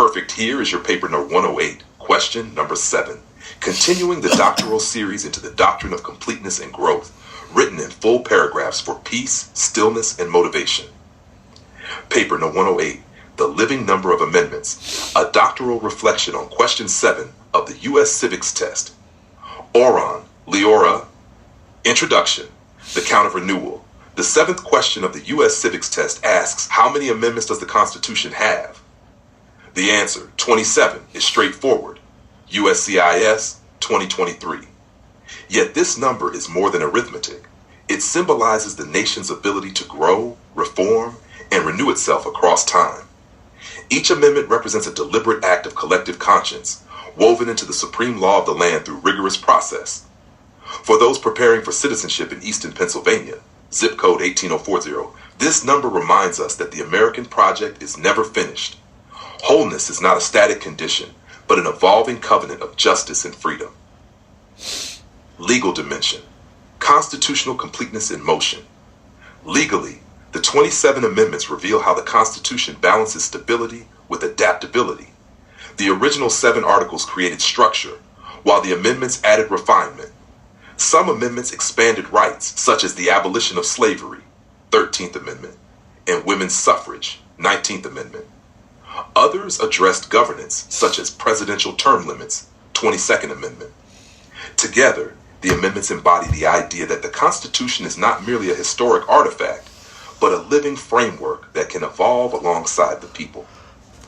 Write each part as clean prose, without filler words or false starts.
Perfect here is your paper number 108, question number 7. Continuing the doctoral series into the doctrine of completeness and growth, written in full paragraphs for peace, stillness, and motivation. Paper number 108, the living number of amendments, a doctoral reflection on question 7 of the U.S. Civics Test. Oron, Leora, Introduction, the count of renewal. The 7th question of the U.S. Civics Test asks, how many amendments does the Constitution have? The answer, 27, is straightforward. USCIS 2023. Yet this number is more than arithmetic. It symbolizes the nation's ability to grow, reform, and renew itself across time. Each amendment represents a deliberate act of collective conscience, woven into the supreme law of the land through rigorous process. For those preparing for citizenship in Easton, Pennsylvania, zip code 18040, this number reminds us that the American project is never finished. Wholeness is not a static condition, but an evolving covenant of justice and freedom. Legal dimension. Constitutional completeness in motion. Legally, the 27 amendments reveal how the Constitution balances stability with adaptability. The original 7 articles created structure, while the amendments added refinement. Some amendments expanded rights, such as the abolition of slavery, 13th Amendment, and women's suffrage, 19th Amendment. Others addressed governance, such as presidential term limits, 22nd Amendment. Together, the amendments embody the idea that the Constitution is not merely a historic artifact, but a living framework that can evolve alongside the people.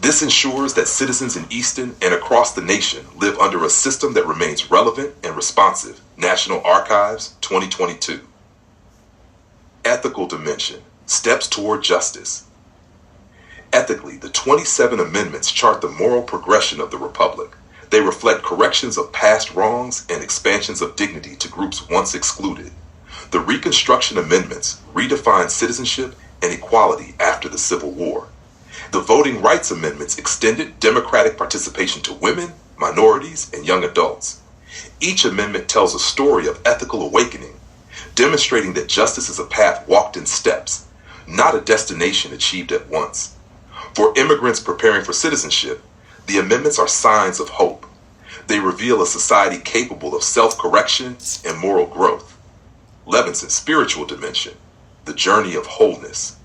This ensures that citizens in Easton and across the nation live under a system that remains relevant and responsive. National Archives, 2022. Ethical dimension. Steps toward justice. Ethically, the 27 amendments chart the moral progression of the Republic. They reflect corrections of past wrongs and expansions of dignity to groups once excluded. The Reconstruction Amendments redefine citizenship and equality after the Civil War. The Voting Rights Amendments extended democratic participation to women, minorities, and young adults. Each amendment tells a story of ethical awakening, demonstrating that justice is a path walked in steps, not a destination achieved at once. For immigrants preparing for citizenship, the amendments are signs of hope. They reveal a society capable of self-correction and moral growth. Levinson's spiritual dimension, the journey of wholeness.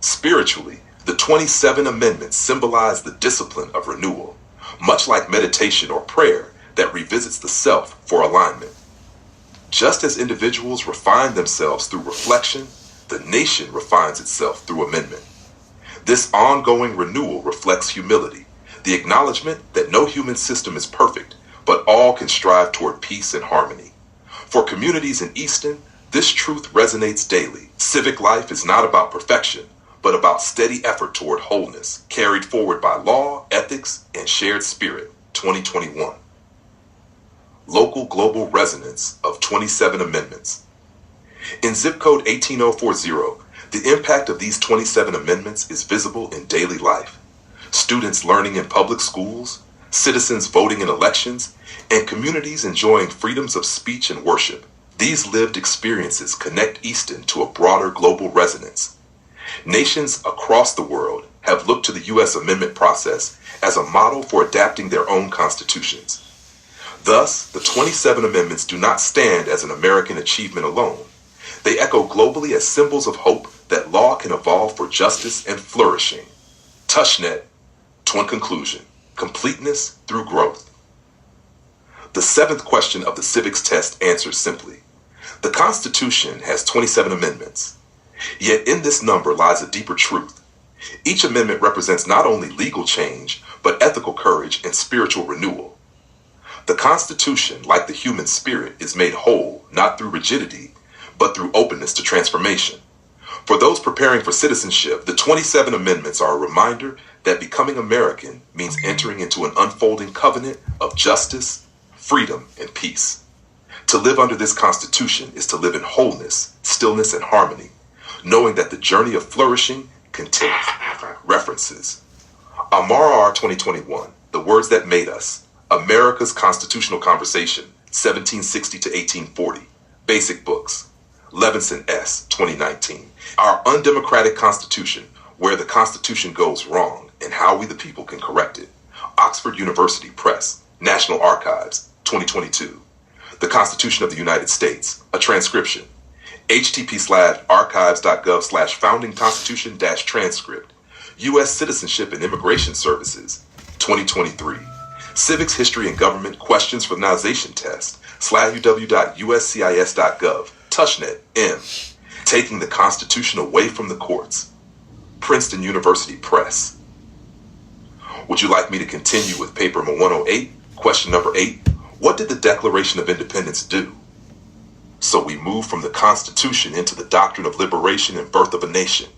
Spiritually, the 27 amendments symbolize the discipline of renewal, much like meditation or prayer that revisits the self for alignment. Just as individuals refine themselves through reflection, the nation refines itself through amendment. This ongoing renewal reflects humility, the acknowledgement that no human system is perfect, but all can strive toward peace and harmony. For communities in Easton, this truth resonates daily. Civic life is not about perfection, but about steady effort toward wholeness, carried forward by law, ethics, and shared spirit. 2021. Local global resonance of 27 amendments. In zip code 18040, the impact of these 27 amendments is visible in daily life. Students learning in public schools, citizens voting in elections, and communities enjoying freedoms of speech and worship. These lived experiences connect Easton to a broader global resonance. Nations across the world have looked to the U.S. amendment process as a model for adapting their own constitutions. Thus, the 27 amendments do not stand as an American achievement alone. They echo globally as symbols of hope that law can evolve for justice and flourishing. Tushnet, to conclusion, completeness through growth. The 7th question of the civics test answers simply. The Constitution has 27 amendments. Yet in this number lies a deeper truth. Each amendment represents not only legal change, but ethical courage and spiritual renewal. The Constitution, like the human spirit, is made whole not through rigidity, but through openness to transformation. For those preparing for citizenship, the 27 amendments are a reminder that becoming American means entering into an unfolding covenant of justice, freedom, and peace. To live under this Constitution is to live in wholeness, stillness, and harmony, knowing that the journey of flourishing continues. References. Amara R. 2021, The Words That Made Us, America's Constitutional Conversation, 1760 to 1840, Basic Books. Levinson S. 2019, Our Undemocratic Constitution, Where the Constitution Goes Wrong and How how we the people can correct it. Oxford University Press, National Archives, 2022. The Constitution of the United States, a transcription. http:/archives.gov/foundingconstitution-transcript. U.S. Citizenship and Immigration Services, 2023. Civics, History, and Government Questions for the Nization Test, /uw.uscis.gov, Tushnet, M. Taking the Constitution Away from the Courts. Princeton University Press. Would you like me to continue with paper 108? Question number 8. What did the Declaration of Independence do? So we move from the Constitution into the doctrine of liberation and birth of a nation.